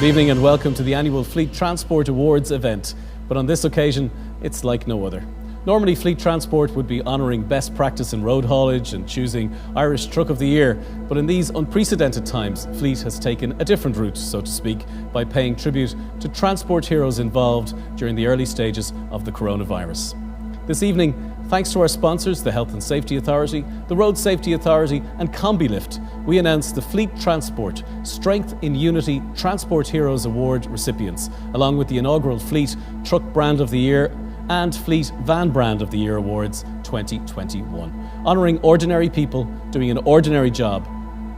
Good evening and welcome to the annual Fleet Transport Awards event. But on this occasion, it's like no other. Normally, Fleet Transport would be honouring best practice in road haulage and choosing Irish Truck of the Year. But in these unprecedented times, Fleet has taken a different route, so to speak, by paying tribute to transport heroes involved during the early stages of the coronavirus. This evening, thanks to our sponsors, the Health and Safety Authority, the Road Safety Authority and CombiLift, we announced the Fleet Transport Strength in Unity Transport Heroes Award recipients, along with the inaugural Fleet Truck Brand of the Year and Fleet Van Brand of the Year Awards 2021, honouring ordinary people doing an ordinary job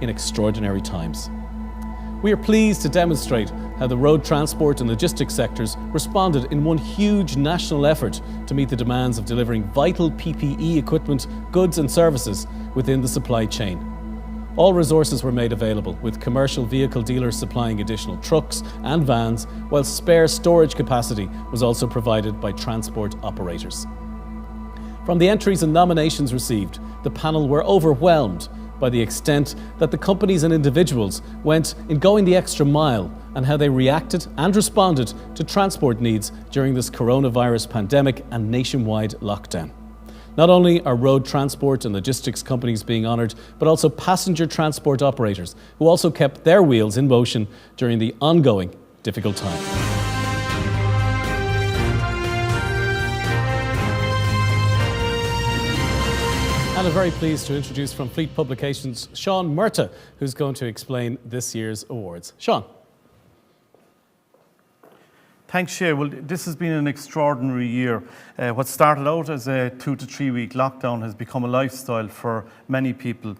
in extraordinary times. We are pleased to demonstrate how the road transport and logistics sectors responded in one huge national effort to meet the demands of delivering vital PPE equipment, goods and services within the supply chain. All resources were made available, with commercial vehicle dealers supplying additional trucks and vans, while spare storage capacity was also provided by transport operators. From the entries and nominations received, the panel were overwhelmed by the extent that the companies and individuals went in going the extra mile and how they reacted and responded to transport needs during this coronavirus pandemic and nationwide lockdown. Not only are road transport and logistics companies being honoured, but also passenger transport operators who also kept their wheels in motion during the ongoing difficult time. And I'm very pleased to introduce from Fleet Publications, Sean Murtagh, who's going to explain this year's awards. Sean. Thanks, Shay. Well, this has been an extraordinary year. What started out as a 2 to 3 week lockdown has become a lifestyle for many people.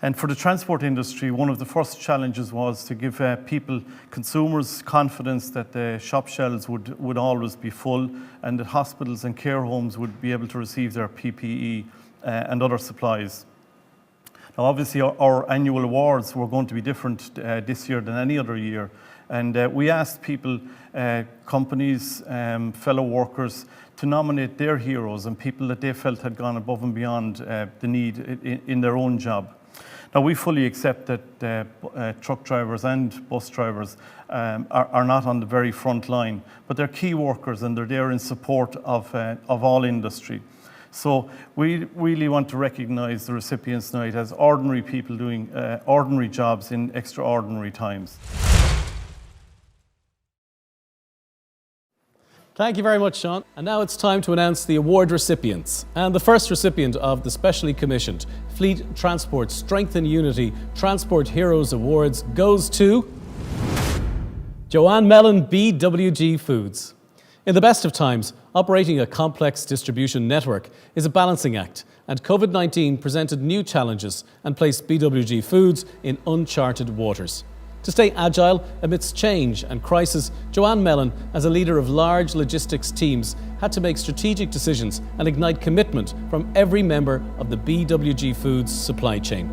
And for the transport industry, one of the first challenges was to give people, consumers, confidence that the shop shelves would always be full and that hospitals and care homes would be able to receive their PPE and other supplies. Now, obviously, our annual awards were going to be different this year than any other year. And we asked people, companies, fellow workers, to nominate their heroes and people that they felt had gone above and beyond the need in their own job. Now, we fully accept that truck drivers and bus drivers are not on the very front line, but they're key workers and they're there in support of all industry. So we really want to recognise the recipients tonight as ordinary people doing ordinary jobs in extraordinary times. Thank you very much, Sean. And now it's time to announce the award recipients. And the first recipient of the specially commissioned Fleet Transport Strength in Unity Transport Heroes Awards goes to Joanne Mellon, BWG Foods. In the best of times, operating a complex distribution network is a balancing act, and COVID-19 presented new challenges and placed BWG Foods in uncharted waters. To stay agile amidst change and crisis, Joanne Mellon, as a leader of large logistics teams, had to make strategic decisions and ignite commitment from every member of the BWG Foods supply chain.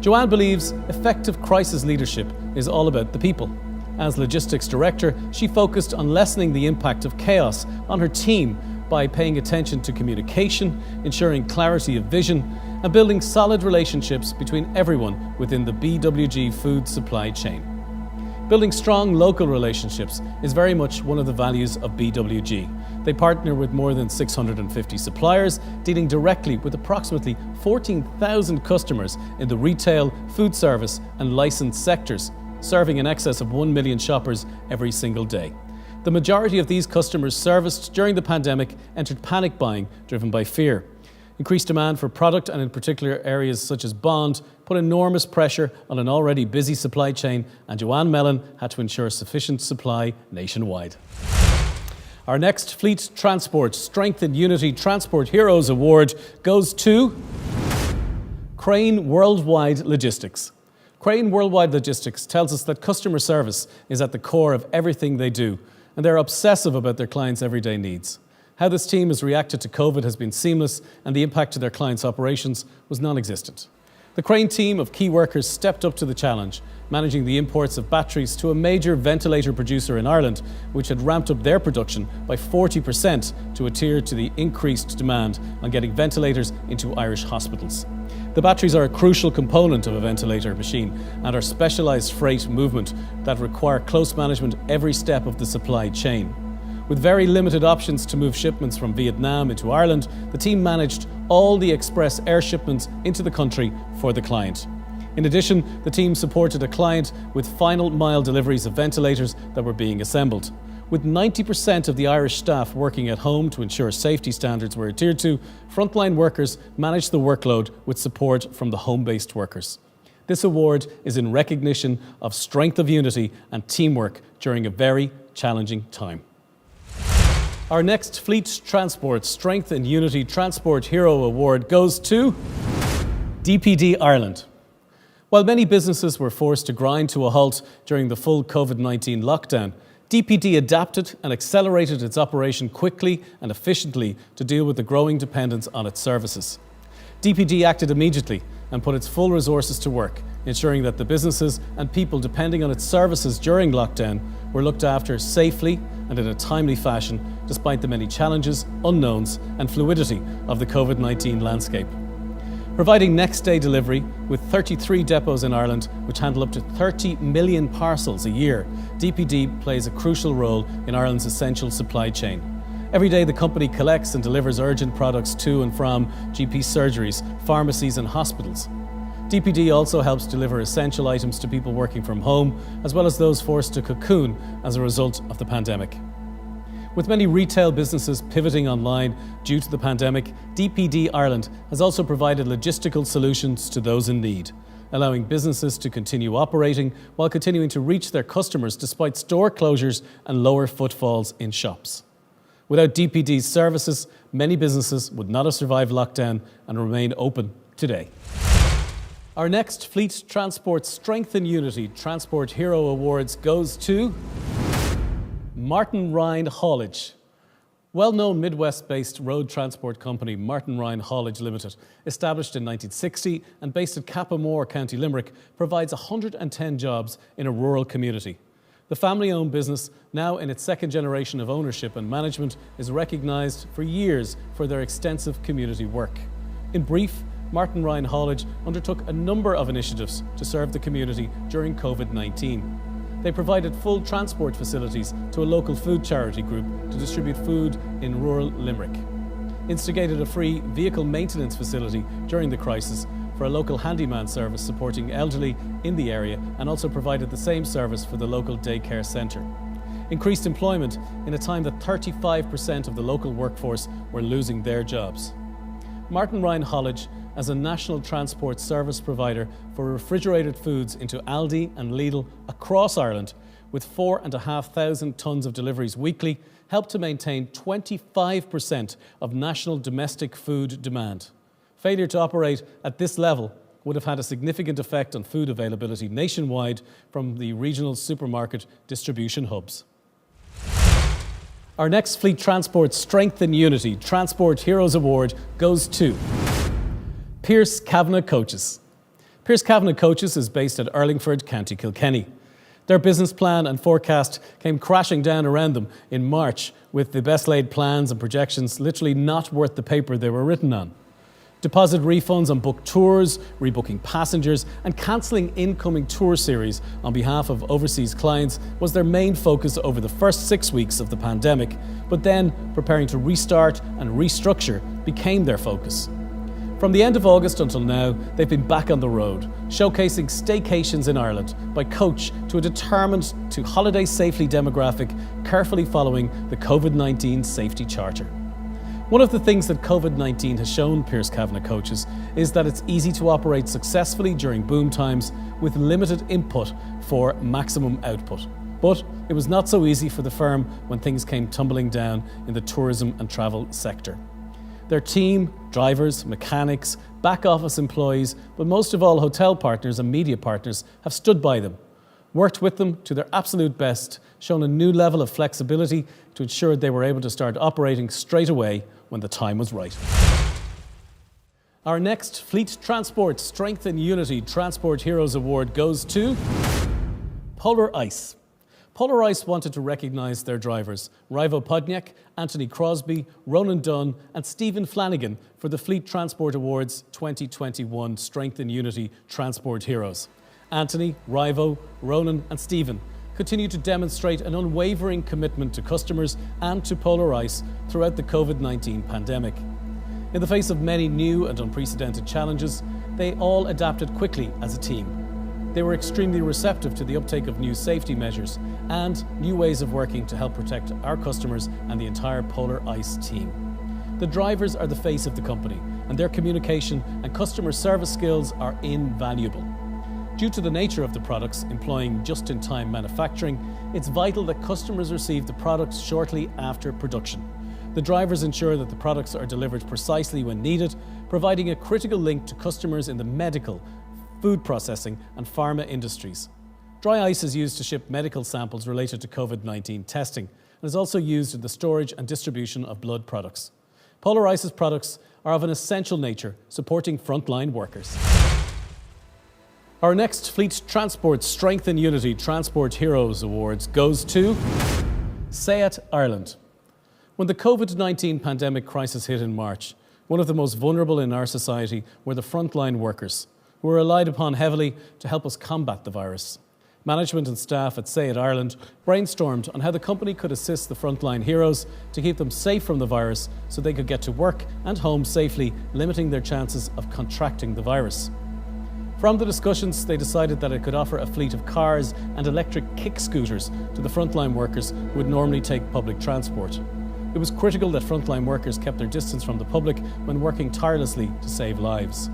Joanne believes effective crisis leadership is all about the people. As logistics director, she focused on lessening the impact of chaos on her team by paying attention to communication, ensuring clarity of vision, and building solid relationships between everyone within the BWG food supply chain. Building strong local relationships is very much one of the values of BWG. They partner with more than 650 suppliers, dealing directly with approximately 14,000 customers in the retail, food service and licensed sectors, serving in excess of 1 million shoppers every single day. The majority of these customers serviced during the pandemic entered panic buying driven by fear. Increased demand for product, and in particular areas such as bond, put enormous pressure on an already busy supply chain, and Joanne Mellon had to ensure sufficient supply nationwide. Our next Fleet Transport Strength in Unity Transport Heroes Award goes to Crane Worldwide Logistics. Crane Worldwide Logistics tells us that customer service is at the core of everything they do, and they're obsessive about their clients' everyday needs. How this team has reacted to COVID has been seamless, and the impact to their clients' operations was non-existent. The Crane team of key workers stepped up to the challenge, managing the imports of batteries to a major ventilator producer in Ireland, which had ramped up their production by 40% to adhere to the increased demand on getting ventilators into Irish hospitals. The batteries are a crucial component of a ventilator machine and are specialised freight movement that require close management every step of the supply chain. With very limited options to move shipments from Vietnam into Ireland, the team managed all the express air shipments into the country for the client. In addition, the team supported a client with final mile deliveries of ventilators that were being assembled. With 90% of the Irish staff working at home to ensure safety standards were adhered to, frontline workers managed the workload with support from the home-based workers. This award is in recognition of strength of unity and teamwork during a very challenging time. Our next Fleet Transport Strength and Unity Transport Hero Award goes to DPD Ireland. While many businesses were forced to grind to a halt during the full COVID-19 lockdown, DPD adapted and accelerated its operation quickly and efficiently to deal with the growing dependence on its services. DPD acted immediately and put its full resources to work, ensuring that the businesses and people depending on its services during lockdown were looked after safely and in a timely fashion, despite the many challenges, unknowns and fluidity of the COVID-19 landscape. Providing next-day delivery with 33 depots in Ireland, which handle up to 30 million parcels a year, DPD plays a crucial role in Ireland's essential supply chain. Every day the company collects and delivers urgent products to and from GP surgeries, pharmacies and hospitals. DPD also helps deliver essential items to people working from home, as well as those forced to cocoon as a result of the pandemic. With many retail businesses pivoting online due to the pandemic, DPD Ireland has also provided logistical solutions to those in need, allowing businesses to continue operating while continuing to reach their customers despite store closures and lower footfalls in shops. Without DPD's services, many businesses would not have survived lockdown and remain open today. Our next Fleet Transport Strength and Unity Transport Hero Awards goes to Martin Ryan Haulage. Well-known Midwest-based road transport company Martin Ryan Haulage Limited, established in 1960 and based at Cappamore, County Limerick, provides 110 jobs in a rural community. The family-owned business, now in its second generation of ownership and management, is recognised for years for their extensive community work. In brief, Martin Ryan Haulage undertook a number of initiatives to serve the community during COVID-19. They provided full transport facilities to a local food charity group to distribute food in rural Limerick, instigated a free vehicle maintenance facility during the crisis for a local handyman service supporting elderly in the area, and also provided the same service for the local daycare centre. Increased employment in a time that 35% of the local workforce were losing their jobs. Martin Ryan Haulage, as a national transport service provider for refrigerated foods into Aldi and Lidl across Ireland, with 4,500 tonnes of deliveries weekly, helped to maintain 25% of national domestic food demand. Failure to operate at this level would have had a significant effect on food availability nationwide from the regional supermarket distribution hubs. Our next Fleet Transport Strength and Unity Transport Heroes Award goes to Pierce Kavanagh Coaches. Pierce Kavanagh Coaches is based at Urlingford, County Kilkenny. Their business plan and forecast came crashing down around them in March, with the best laid plans and projections literally not worth the paper they were written on. Deposit refunds on booked tours, rebooking passengers, and cancelling incoming tour series on behalf of overseas clients was their main focus over the first 6 weeks of the pandemic, but then preparing to restart and restructure became their focus. From the end of August until now, they've been back on the road, showcasing staycations in Ireland by coach to a determined to holiday safely demographic, carefully following the COVID-19 safety charter. One of the things that COVID-19 has shown Pierce Kavanagh Coaches is that it's easy to operate successfully during boom times with limited input for maximum output. But it was not so easy for the firm when things came tumbling down in the tourism and travel sector. Their team, drivers, mechanics, back office employees, but most of all hotel partners and media partners have stood by them, worked with them to their absolute best, shown a new level of flexibility to ensure they were able to start operating straight away when the time was right. Our next Fleet Transport Strength and Unity Transport Heroes Award goes to Polar Ice. Polar Ice wanted to recognise their drivers, Rivo Podniak, Anthony Crosby, Ronan Dunn and Stephen Flanagan for the Fleet Transport Awards 2021 Strength and Unity Transport Heroes. Anthony, Rivo, Ronan and Stephen continue to demonstrate an unwavering commitment to customers and to Polar Ice throughout the COVID-19 pandemic. In the face of many new and unprecedented challenges, they all adapted quickly as a team. They were extremely receptive to the uptake of new safety measures and new ways of working to help protect our customers and the entire Polar Ice team. The drivers are the face of the company, and their communication and customer service skills are invaluable. Due to the nature of the products employing just-in-time manufacturing, it's vital that customers receive the products shortly after production. The drivers ensure that the products are delivered precisely when needed, providing a critical link to customers in the medical, food processing and pharma industries. Dry ice is used to ship medical samples related to COVID-19 testing and is also used in the storage and distribution of blood products. Polar Ice's products are of an essential nature, supporting frontline workers. Our next Fleet Transport Strength and Unity Transport Heroes Awards goes to SEAT Ireland. When the COVID-19 pandemic crisis hit in March, one of the most vulnerable in our society were the frontline workers, who were relied upon heavily to help us combat the virus. Management and staff at SEAT Ireland brainstormed on how the company could assist the frontline heroes to keep them safe from the virus so they could get to work and home safely, limiting their chances of contracting the virus. From the discussions, they decided that it could offer a fleet of cars and electric kick scooters to the frontline workers who would normally take public transport. It was critical that frontline workers kept their distance from the public when working tirelessly to save lives.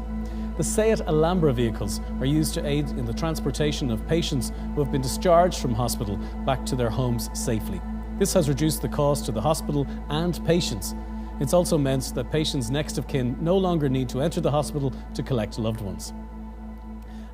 The SEAT Alhambra vehicles are used to aid in the transportation of patients who have been discharged from hospital back to their homes safely. This has reduced the cost to the hospital and patients. It's also meant that patients' next of kin no longer need to enter the hospital to collect loved ones.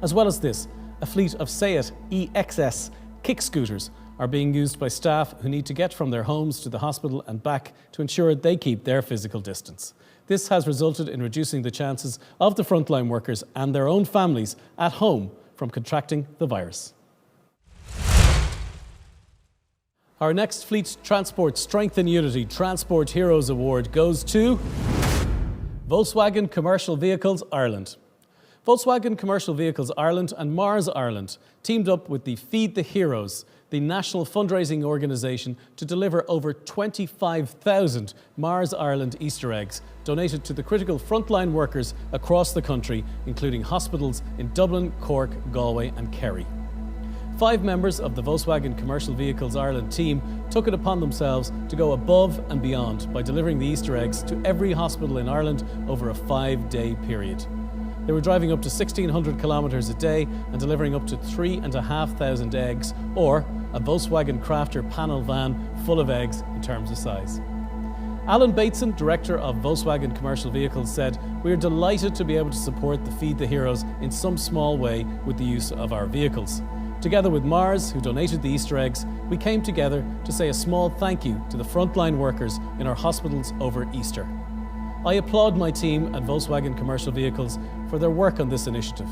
As well as this, a fleet of SEAT EXS kick scooters are being used by staff who need to get from their homes to the hospital and back to ensure they keep their physical distance. This has resulted in reducing the chances of the frontline workers and their own families at home from contracting the virus. Our next Fleet Transport Strength and Unity Transport Heroes Award goes to Volkswagen Commercial Vehicles Ireland. Volkswagen Commercial Vehicles Ireland and Mars Ireland teamed up with the Feed the Heroes, the national fundraising organisation, to deliver over 25,000 Mars Ireland Easter eggs donated to the critical frontline workers across the country, including hospitals in Dublin, Cork, Galway and Kerry. 5 members of the Volkswagen Commercial Vehicles Ireland team took it upon themselves to go above and beyond by delivering the Easter eggs to every hospital in Ireland over a 5-day period. They were driving up to 1,600 kilometres a day and delivering up to 3,500 eggs, or a Volkswagen Crafter panel van full of eggs in terms of size. Alan Bateson, director of Volkswagen Commercial Vehicles, said, "We are delighted to be able to support the Feed the Heroes in some small way with the use of our vehicles. Together with Mars, who donated the Easter eggs, we came together to say a small thank you to the frontline workers in our hospitals over Easter. I applaud my team at Volkswagen Commercial Vehicles for their work on this initiative.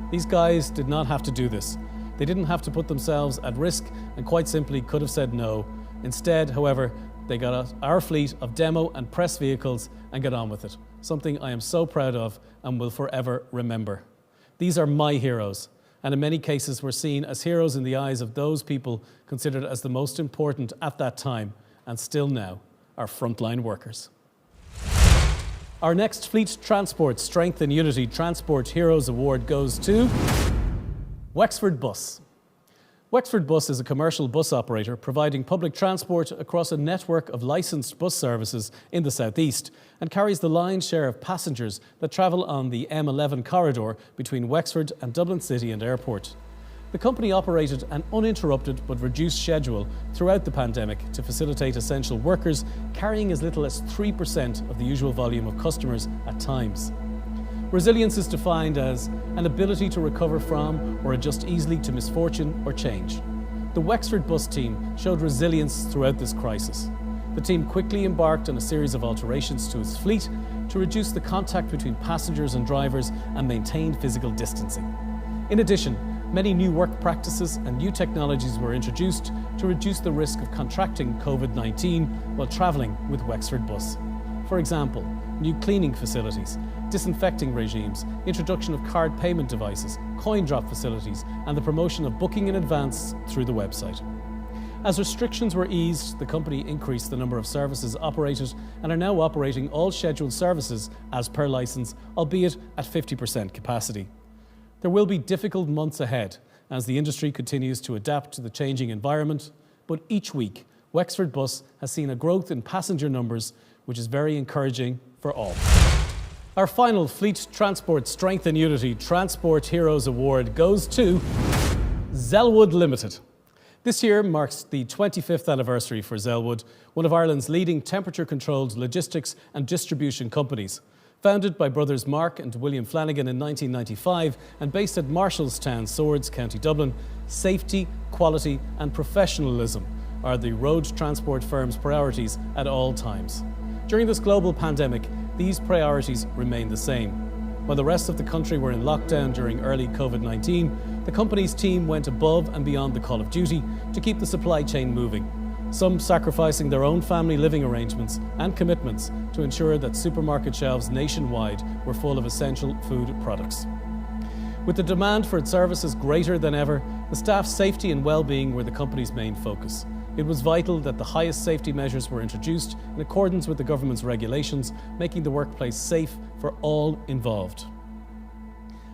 These guys did not have to do this. They didn't have to put themselves at risk and quite simply could have said no. Instead, however, they got our fleet of demo and press vehicles and got on with it, something I am so proud of and will forever remember. These are my heroes, and in many cases were seen as heroes in the eyes of those people considered as the most important at that time, and still now, our frontline workers." Our next Fleet Transport Strength and Unity Transport Heroes Award goes to Wexford Bus. Wexford Bus is a commercial bus operator providing public transport across a network of licensed bus services in the southeast and carries the lion's share of passengers that travel on the M11 corridor between Wexford and Dublin City and Airport. The company operated an uninterrupted but reduced schedule throughout the pandemic to facilitate essential workers, carrying as little as 3% of the usual volume of customers at times. Resilience is defined as an ability to recover from or adjust easily to misfortune or change. The Wexford Bus team showed resilience throughout this crisis. The team quickly embarked on a series of alterations to its fleet to reduce the contact between passengers and drivers and maintain physical distancing. In addition, many new work practices and new technologies were introduced to reduce the risk of contracting COVID-19 while travelling with Wexford Bus. For example, new cleaning facilities, disinfecting regimes, introduction of card payment devices, coin drop facilities, and the promotion of booking in advance through the website. As restrictions were eased, the company increased the number of services operated and are now operating all scheduled services as per licence, albeit at 50% capacity. There will be difficult months ahead as the industry continues to adapt to the changing environment, but each week, Wexford Bus has seen a growth in passenger numbers, which is very encouraging for all. Our final Fleet Transport Strength and Unity Transport Heroes Award goes to Zellwood Limited. This year marks the 25th anniversary for Zellwood, one of Ireland's leading temperature-controlled logistics and distribution companies. Founded by brothers Mark and William Flanagan in 1995 and based at Marshallstown, Swords, County Dublin, safety, quality and professionalism are the road transport firm's priorities at all times. During this global pandemic, these priorities remain the same. While the rest of the country were in lockdown during early COVID-19, the company's team went above and beyond the call of duty to keep the supply chain moving, some sacrificing their own family living arrangements and commitments to ensure that supermarket shelves nationwide were full of essential food products. With the demand for its services greater than ever, the staff's safety and well-being were the company's main focus. It was vital that the highest safety measures were introduced in accordance with the government's regulations, making the workplace safe for all involved.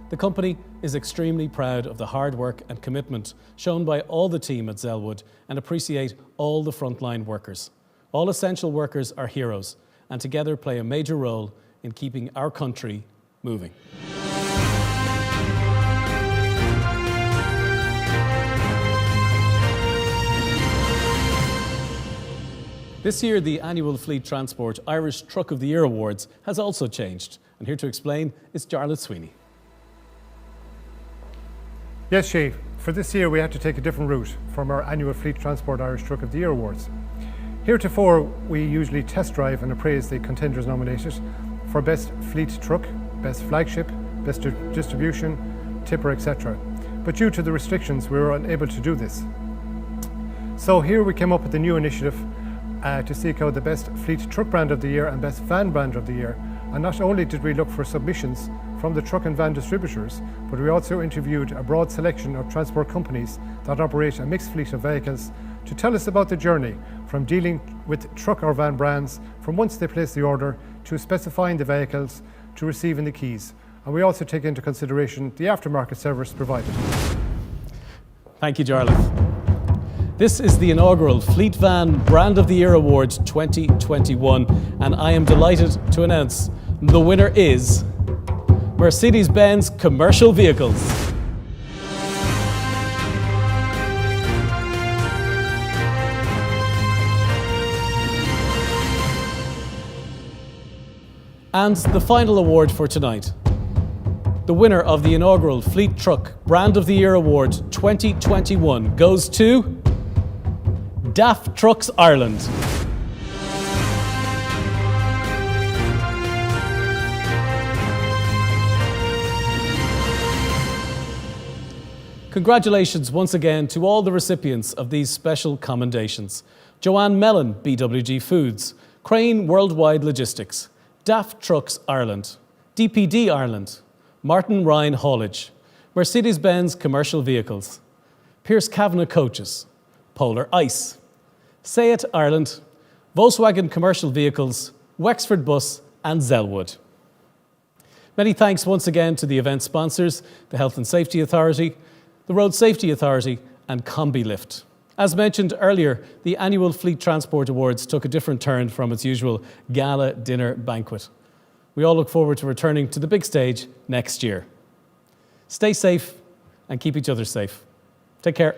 The company is extremely proud of the hard work and commitment shown by all the team at Zellwood and appreciate all the frontline workers. All essential workers are heroes and together play a major role in keeping our country moving. This year, the annual Fleet Transport Irish Truck of the Year Awards has also changed. And here to explain is Jarlath Sweeney. Yes, Shay. For this year, we had to take a different route from our annual Fleet Transport Irish Truck of the Year Awards. Heretofore, we usually test drive and appraise the contenders nominated for Best Fleet Truck, Best Flagship, Best Distribution, Tipper, etc. But due to the restrictions, we were unable to do this. So here we came up with a new initiative to seek out the Best Fleet Truck Brand of the Year and Best Van Brand of the Year. And not only did we look for submissions from the truck and van distributors, but we also interviewed a broad selection of transport companies that operate a mixed fleet of vehicles to tell us about the journey from dealing with truck or van brands from once they place the order to specifying the vehicles to receiving the keys. And we also take into consideration the aftermarket service provided. Thank you, Jarlath. This is the inaugural Fleet Van Brand of the Year Award 2021, and I am delighted to announce the winner is Mercedes-Benz Commercial Vehicles. And the final award for tonight. The winner of the inaugural Fleet Truck Brand of the Year Award 2021 goes to DAF Trucks Ireland. Congratulations once again to all the recipients of these special commendations. Joanne Mellon, BWG Foods, Crane Worldwide Logistics, DAF Trucks Ireland, DPD Ireland, Martin Ryan Haulage, Mercedes-Benz Commercial Vehicles, Pierce Kavanagh Coaches, Polar Ice, Sayat Ireland, Volkswagen Commercial Vehicles, Wexford Bus and Zellwood. Many thanks once again to the event sponsors, the Health and Safety Authority, the Road Safety Authority and CombiLift. As mentioned earlier, the annual Fleet Transport Awards took a different turn from its usual gala dinner banquet. We all look forward to returning to the big stage next year. Stay safe and keep each other safe. Take care.